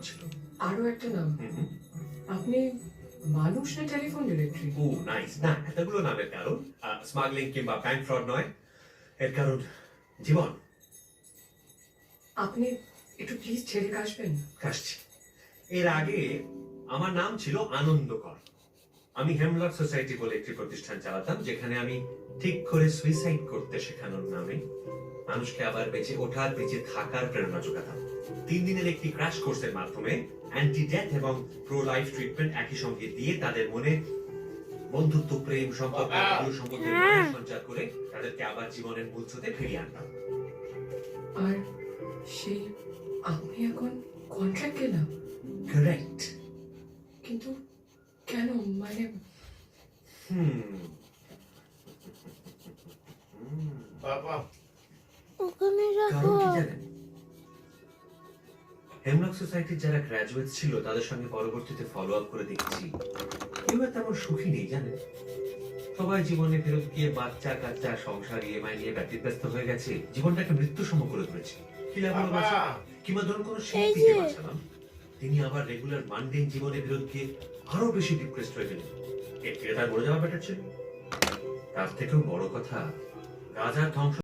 ছিল। আরো একটা নাম, হুম। আপনি মানুষ না টেলিফোন ডিরেক্টরি? ও নাইস। না, এতগুলো নামের কারণ স্মাগলিং কিংবা ব্যাংক ফ্রড নয়, এর কারণ জীবন। আপনি একটু প্লিজ ছেড়ে আসবেন। আসছি। এর আগে আমার নাম ছিল আনন্দকর। আমি হেমলক সোসাইটি বলে একটি প্রতিষ্ঠান চালাতাম, যেখানে আমি ঠিক করে সুইসাইড করতে শেখানোর নামে মানুষকে আবার বেঁচে ওঠার, বেঁচে থাকার প্রেরণা যোগাতাম। 3 দিনের একটি ক্র্যাশ কোর্সের মাধ্যমে অ্যান্টি ডেথ এবং প্রো লাইফ ট্রিটমেন্ট একই সঙ্গে দিয়ে তাদের মনে বন্ধুত্ব, প্রেম, সম্পর্ক এগুলো সম্পর্কে জ্ঞান সঞ্চার করে তাদেরকে আবার জীবনের মূল স্রোতে ফিরিয়ে আনতাম। আর সেই আপনি এখন কন্ট্রাক্ট গেলাম, কারেক্ট। কিন্তু কেন? মানে বাবা ওখানে কারণ রাখো। কি জানেন? হেমলক সোসাইটির যারা গ্রাজুয়েট ছিল তাদের সঙ্গে পরবর্তীতে ফলো আপ করে দেখেছি কেউ আর তেমন সুখী নেই, জানেন। সবাই জীবনে ফেরত গিয়ে বাচ্চা কাচ্চা, সংসার, ইএমআই নিয়ে ব্যতিব্যস্ত হয়ে গেছে, জীবনটাকে মৃত্যু সম করে তুলেছে। কি লাভ হলো বাঁচা? কিংবা ধরুন কোনো শিল্পীকে বাঁচালাম, তিনি আবার রেগুলার মানডেন জীবনে ফেরত গিয়ে আরো বেশি ডিপ্রেসড হয়ে গেলেন। এর থেকে তার মরে যাওয়া বেটার ছিল। তার থেকেও বড় কথা, রাজার ধ্বংস